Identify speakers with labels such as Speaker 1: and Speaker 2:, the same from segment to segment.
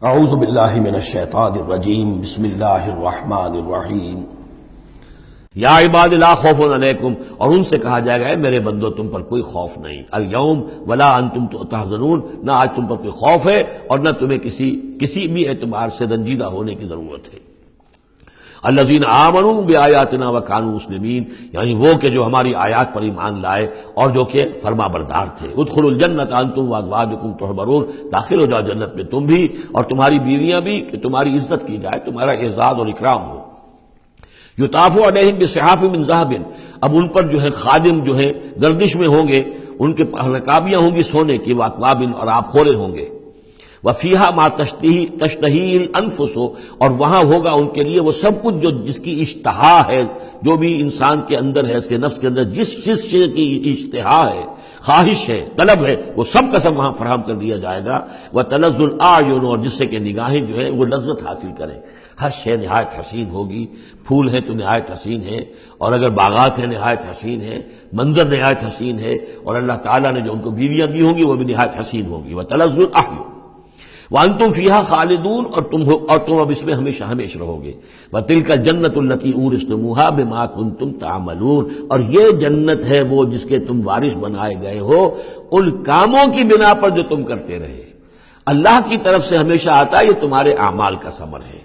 Speaker 1: اعوذ باللہ من الشیطان الرجیم بسم اللہ الرحمن الرحیم یا عباد لا خوف علیکم، اور ان سے کہا جائے گا اے میرے بندو تم پر کوئی خوف نہیں، الیوم ولا انتم تحزنون، نہ آج تم پر کوئی خوف ہے اور نہ تمہیں کسی بھی اعتبار سے رنجیدہ ہونے کی ضرورت ہے۔ الذین آمنوا بآیاتنا وکانوا مسلمین، یعنی وہ کہ جو ہماری آیات پر ایمان لائے اور جو کہ فرما بردار تھے۔ ادخلوا الجنۃ انتم وازواجکم تحبرون، داخل ہو جاؤ جنت میں تم بھی اور تمہاری بیویاں بھی، کہ تمہاری عزت کی جائے، تمہارا اعزاز اور اکرام ہو۔ یطاف علیہم بصحاف من ذہب، اب ان پر جو ہے خادم جو ہے گردش میں ہوں گے، ان کے رکابیاں ہوں گی سونے کی، واکواب، اور آب خورے ہوں گے۔ وفیہا ما تشتہی الانفس، اور وہاں ہوگا ان کے لیے وہ سب کچھ جو جس کی اشتہا ہے، جو بھی انسان کے اندر ہے، اس کے نفس کے اندر جس چیز کی اشتہا ہے، خواہش ہے، طلب ہے، وہ سب کا سب وہاں فراہم کر دیا جائے گا۔ وتلذ الاعین، اور جس سے کہ نگاہیں جو ہے وہ لذت حاصل کریں۔ ہر شے نہایت حسین ہوگی، پھول ہیں تو نہایت حسین ہے، اور اگر باغات ہیں نہایت حسین ہے، منظر نہایت حسین ہے، اور اللہ تعالیٰ نے جو ان کو بیویاں دی ہوں گی وہ بھی نہایت حسین ہوگی۔ وتلذ الاعین وانتم فیہا خالدون، اور تم اب اس میں ہمیشہ ہمیشہ رہو گے۔ وتلک الجنۃ التی اورثتموہا بما کنتم تعملون، اور یہ جنت ہے وہ جس کے تم وارث بنائے گئے ہو ان کاموں کی بنا پر جو تم کرتے رہے۔ اللہ کی طرف سے ہمیشہ آتا ہے یہ تمہارے اعمال کا ثمر ہے۔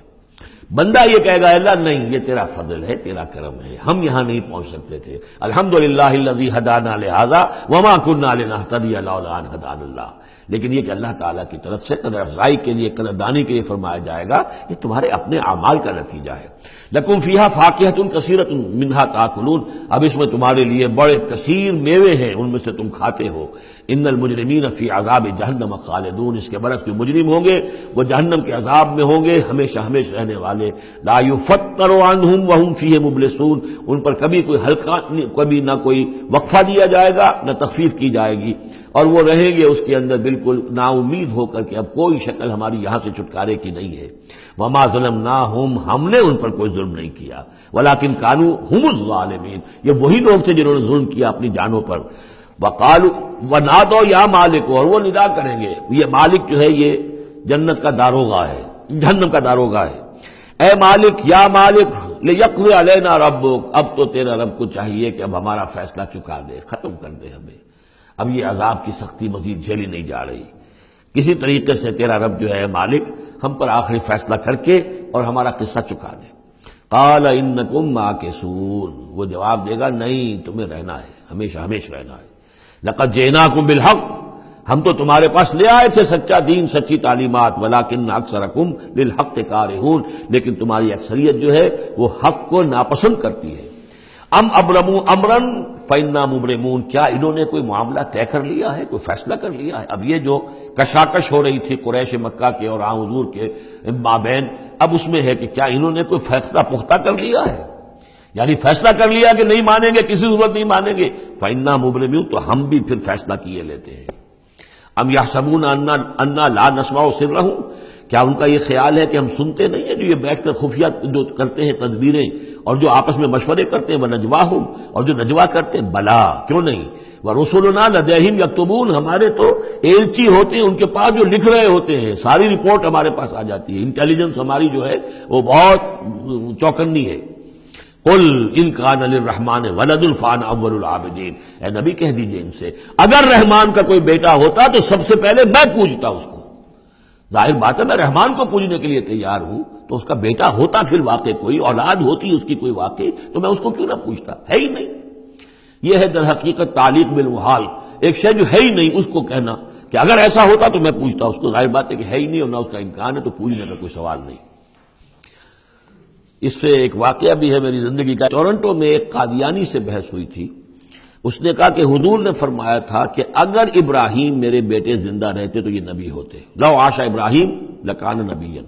Speaker 1: بندہ یہ کہے گا اللہ نہیں، یہ تیرا فضل ہے، تیرا کرم ہے، ہم یہاں نہیں پہنچ سکتے تھے، الحمدللہ الذی ہدانا لہذا وما کنا لنہتدی لولا ان ہدانا اللہ، لیکن یہ کہ اللہ تعالیٰ کی طرف سے قدر افزائی کے لیے، قدر دانی کے لیے فرمایا جائے گا یہ تمہارے اپنے اعمال کا نتیجہ ہے۔ لکم فیہا فاکہۃ کثیرۃ منہا تاکلون، اب اس میں تمہارے لیے بڑے کثیر میوے ہیں، ان میں سے تم کھاتے ہو۔ ان المجرمین فی عذاب جہنم خالدون، اس کے برعکس جو مجرم ہوں گے وہ جہنم کے عذاب میں ہوں گے ہمیشہ ہمیشہ رہنے والے۔ لا یفتر عنہم وہم فیہ مبلسون، ان پر کبھی کوئی ہلکا، کبھی نہ کوئی وقفہ دیا جائے گا نہ تخفیف کی جائے گی، اور وہ رہیں گے اس کے اندر بالکل نا امید ہو کر کہ اب کوئی شکل ہماری یہاں سے چھٹکارے کی نہیں ہے۔ وما ظلمناہم، ہم نے ان پر کوئی ظلم نہیں کیا، ولکن کانوا ھم الظالمین، یہ وہی لوگ تھے جنہوں نے ظلم کیا اپنی جانوں پر۔ وقالوا ونادوا یا مالک، اور وہ ندا کریں گے، یہ مالک جو ہے یہ جنت کا داروغہ ہے، جہنم کا داروغہ ہے۔ اے مالک، یا مالک لیقضی علینا ربک، اب تو تیرا رب کو چاہیے کہ اب ہمارا فیصلہ چکا دے، ختم کر دے ہمیں، اب یہ عذاب کی سختی مزید جھیلی نہیں جا رہی، کسی طریقے سے تیرا رب جو ہے مالک ہم پر آخری فیصلہ کر کے اور ہمارا قصہ چکا دے۔ قال انکم ماکثون، وہ جواب دے گا نہیں، تمہیں رہنا ہے، ہمیشہ ہمیشہ رہنا ہے۔ لقد جئناکم بالحق، ہم تو تمہارے پاس لے آئے تھے سچا دین، سچی تعلیمات، ولکن اکثرکم للحق کارہون، لیکن تمہاری اکثریت جو ہے وہ حق کو ناپسند کرتی ہے۔ ام ابرموا امرا فانا مبرمون، کیا انہوں نے کوئی معاملہ طے کر لیا ہے، کوئی فیصلہ کر لیا ہے؟ اب یہ جو کشاکش ہو رہی تھی قریش مکہ کے اور حضور کے مابین، اب اس میں ہے کہ کیا انہوں نے کوئی فیصلہ پختہ کر لیا ہے، یعنی فیصلہ کر لیا کہ نہیں مانیں گے، کسی صورت نہیں مانیں گے، فانا مبرمون، تو ہم بھی پھر فیصلہ کیے لیتے ہیں۔ ام یحسبون انا لا نسمع سرهم، کیا ان کا یہ خیال ہے کہ ہم سنتے نہیں ہیں جو یہ بیٹھ کر خفیہ جو کرتے ہیں تدبیریں اور جو آپس میں مشورے کرتے ہیں، وَنَجْوَاهُمْ، اور جو نجوا کرتے ہیں، بلا کیوں نہیں، وَرُسُلُنَا لَدَيْهِمْ يَكْتُبُونَ، ہمارے تو ایلچی ہوتے ہیں ان کے پاس جو لکھ رہے ہوتے ہیں، ساری رپورٹ ہمارے پاس آ جاتی ہے، انٹیلیجنس ہماری جو ہے وہ بہت چوکنی ہے۔ قل ان کان للرحمن ولد فانا اول العابدین، اے نبی کہہ دیجئے ان سے اگر رحمان کا کوئی بیٹا ہوتا تو سب سے پہلے میں پوجتا اس کو۔ ظاہر بات ہے میں رحمان کو پوجنے کے لیے تیار ہوں، تو اس کا بیٹا ہوتا پھر واقع کوئی اولاد ہوتی اس کی کوئی واقع، تو میں اس کو کیوں نہ پوچھتا، ہے ہی نہیں۔ یہ ہے در حقیقت تعلیق بالمحال، ایک شے جو ہے ہی نہیں اس کو کہنا کہ اگر ایسا ہوتا تو میں پوچھتا اس کو، ظاہر بات ہے کہ ہے ہی نہیں اور نہ اس کا امکان ہے، تو پوجنے کا کوئی سوال نہیں۔ اس سے ایک واقعہ بھی ہے میری زندگی کا۔ ٹورنٹو میں ایک قادیانی سے بحث ہوئی تھی، اس نے کہا کہ حضور نے فرمایا تھا کہ اگر ابراہیم میرے بیٹے زندہ رہتے تو یہ نبی ہوتے، لو عاش ابراہیم لکان نبیا،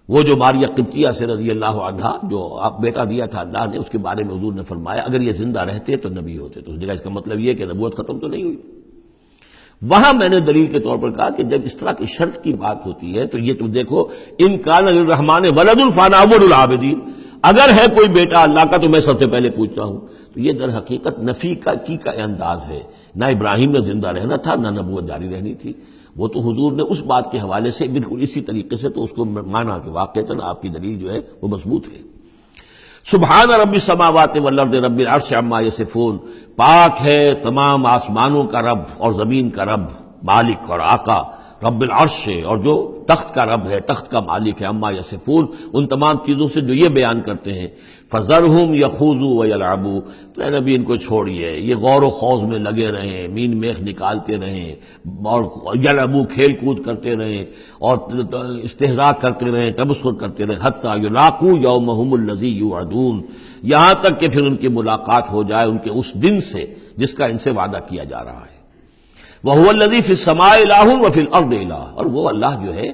Speaker 1: وہ جو ماریہ قبطیہ سے رضی اللہ عنہا جو آپ بیٹا دیا تھا اللہ نے، اس کے بارے میں حضور نے فرمایا اگر یہ زندہ رہتے تو نبی ہوتے، تو اس جگہ اس کا مطلب یہ کہ نبوت ختم تو نہیں ہوئی۔ وہاں میں نے دلیل کے طور پر کہا کہ جب اس طرح کی شرط کی بات ہوتی ہے تو یہ تم دیکھو، ان کان للرحمن ولد فانا اول العابدین، اگر ہے کوئی بیٹا اللہ کا تو میں سب سے پہلے پوچھتا ہوں، تو یہ در حقیقت نفی کا انداز ہے، نہ ابراہیم میں زندہ رہنا تھا نہ نبوت جاری رہنی تھی۔ وہ تو حضور نے اس بات کے حوالے سے بالکل اسی طریقے سے تو اس کو مانا کہ واقعتاً آپ کی دلیل جو ہے وہ مضبوط ہے۔ سبحان رب السماوات والارض رب العرش عما یصفون، پاک ہے تمام آسمانوں کا رب اور زمین کا رب، مالک اور آقا، رب العرش ہے اور جو تخت کا رب ہے، تخت کا مالک ہے، عما یصفون، ان تمام چیزوں سے جو یہ بیان کرتے ہیں، فذرہم یخوضوا ویلعبوا، تو اے نبی ان کو چھوڑیے، یہ غور و خوض میں لگے رہیں، مین میخ نکالتے رہیں اور یلعبوا کھیل کود کرتے رہیں اور استہزاء کرتے رہیں، تبصر کرتے رہیں، حتی یلاقوا یومہم الذی یوعدون، یہاں تک کہ پھر ان کی ملاقات ہو جائے ان کے اس دن سے جس کا ان سے وعدہ کیا جا رہا ہے۔ وَهُوَ الَّذِي فِي السَّمَاءِ إِلَٰهٌ وَفِي الْأَرْضِ إِلَٰهٌ، اور وہ اللہ جو ہے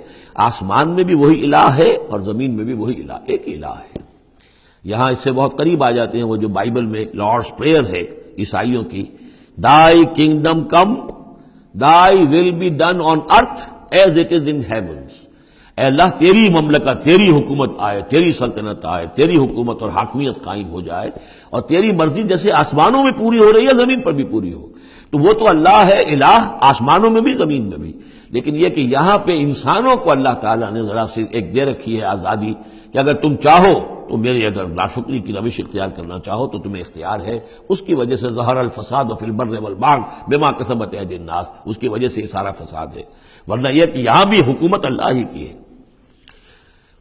Speaker 1: آسمان میں بھی وہی الہ ہے اور زمین میں بھی وہی الہ، ایک الہ ہے۔ یہاں اس سے بہت قریب آ جاتے ہیں وہ جو بائبل میں لارڈس پریئر ہے عیسائیوں کی، Thy kingdom come, Thy will be done on earth as it is in heavens۔ اے اللہ تیری مملکت، تیری حکومت آئے، تیری سلطنت آئے، تیری حکومت اور حاکمیت قائم ہو جائے اور تیری مرضی جیسے آسمانوں میں پوری ہو رہی ہے زمین پر بھی پوری ہو۔ تو وہ تو اللہ ہے الہ، آسمانوں میں بھی زمین میں بھی، لیکن یہ کہ یہاں پہ انسانوں کو اللہ تعالیٰ نے ذرا سی ایک دے رکھی ہے آزادی کہ اگر تم چاہو تو میری اگر ناشکری کی روش اختیار کرنا چاہو تو تمہیں اختیار ہے۔ اس کی وجہ سے ظہر الفساد فی البر والبحر بما کسبت ایدی الناس، اس کی وجہ سے یہ سارا فساد ہے، ورنہ یہ کہ یہاں بھی حکومت اللہ ہی کی ہے۔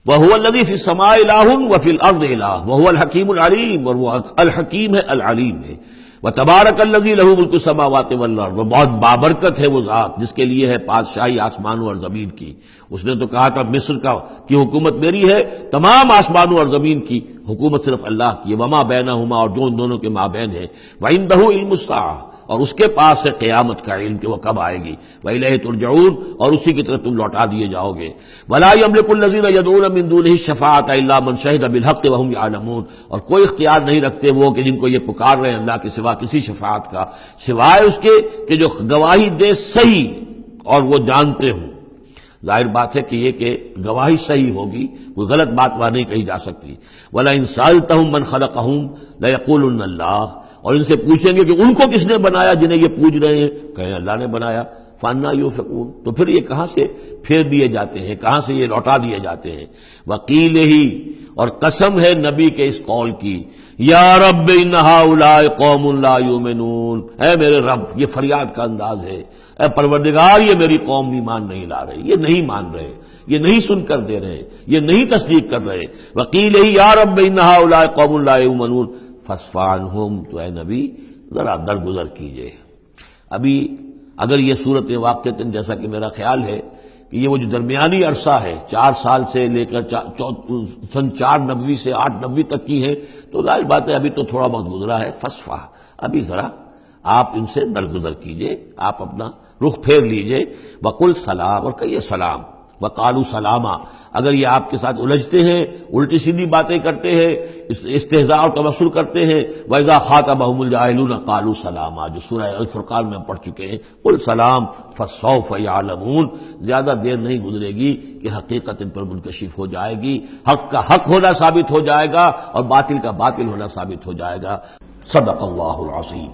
Speaker 1: وَهُوَ الَّذِي فِي السَّمَاءِ إِلَٰهٌ وَفِي الْأَرْضِ إِلَٰهٌ وَهُوَ الْحَكِيمُ الْعَلِيمُ، اور وہ الحکیم ہے، العلیم ہے۔ وَتَبَارَكَ الَّذِي لَهُ مُلْكُ السَّمَاوَاتِ وَالْأَرْضِ، وہ بہت بابرکت ہے وہ ذات جس کے لیے ہے بادشاہی آسمانوں اور زمین کی۔ اس نے تو کہا تھا مصر کی حکومت میری ہے، تمام آسمانوں اور زمین کی حکومت صرف اللہ کی ہے، وَمَا بَيْنَهُمَا، اور جو ان دونوں کے مابین ہے، وَعِندَهُ عِلْمُ السَّاعَةِ، اور اس کے پاس ہے قیامت کا علم کہ وہ کب آئے گی، وَإِلَيْهِ تُرْجَعُونَ، اور اسی کی طرف تم لوٹا دیے جاؤ گے۔ وَلَا يَمْلِكُ الَّذِينَ يَدْعُونَ مِن دُونِهِ الشَّفَاعَةَ إِلَّا مَن شَهِدَ بِالْحَقِّ وَهُمْ يَعْلَمُونَ، اور کوئی اختیار نہیں رکھتے وہ کہ جن کو یہ پکار رہے ہیں اللہ کے سوا کسی شفاعت کا، سوائے اس کے کہ جو گواہی دے صحیح اور وہ جانتے ہوں۔ ظاہر بات ہے کہ یہ کہ گواہی صحیح ہوگی، کوئی غلط بات وہاں نہیں کہی جا سکتی۔ وَلَئِن سَأَلْتَهُم مَّن خَلَقَهُمْ لَيَقُولُنَّ اللَّهُ، اور ان سے پوچھیں گے کہ ان کو کس نے بنایا جنہیں یہ پوچھ رہے ہیں، کہیں اللہ نے بنایا۔ فَأَنَّىٰ يُؤْفَكُونَ، تو پھر یہ کہاں سے پھیر دیے جاتے ہیں، کہاں سے یہ لوٹا دیے جاتے ہیں۔ وَقِيلِهِ، اور قسم ہے نبی کے اس قول کی، یا رب ان ہؤلاء قوم لا یؤمنون، اے میرے رب، یہ فریاد کا انداز ہے، اے پروردگار یہ میری قوم ایمان نہیں لا رہے، یہ نہیں مان رہے، یہ نہیں سن کر دے رہے، یہ نہیں تصدیق کر رہے۔ وَقِيلِهِ یا رب ان ہؤلاء قوم لا یؤمنون فاصفح عنہم، تو اے نبی ذرا درگزر کیجئے۔ ابھی اگر یہ صورت واقعتاً جیسا کہ میرا خیال ہے کہ یہ وہ جو درمیانی عرصہ ہے 4 سال سے لے کر سن 490 سے 890 تک کی ہے، تو ظاہر بات ہے ابھی تو تھوڑا وقت گزرا ہے۔ فاصفح، ابھی ذرا آپ ان سے درگزر کیجئے، آپ اپنا رخ پھیر لیجئے۔ وقل سلام، اور کہیے سلام۔ وقالوا سلاما، اگر یہ آپ کے ساتھ الجھتے ہیں، الٹی سیدھی باتیں کرتے ہیں، استہزاء اور تبصر کرتے ہیں، وَإِذَا خَاطَبَهُمُ الْجَاهِلُونَ قَالُوا سَلَامًا، جو سورہ الفرقان میں پڑھ چکے ہیں۔ قل سلام فَسَوْفَ يَعْلَمُونَ، زیادہ دیر نہیں گزرے گی کہ حقیقت ان پر منکشف ہو جائے گی، حق کا حق ہونا ثابت ہو جائے گا اور باطل کا باطل ہونا ثابت ہو جائے گا۔ صدق اللہ العظیم۔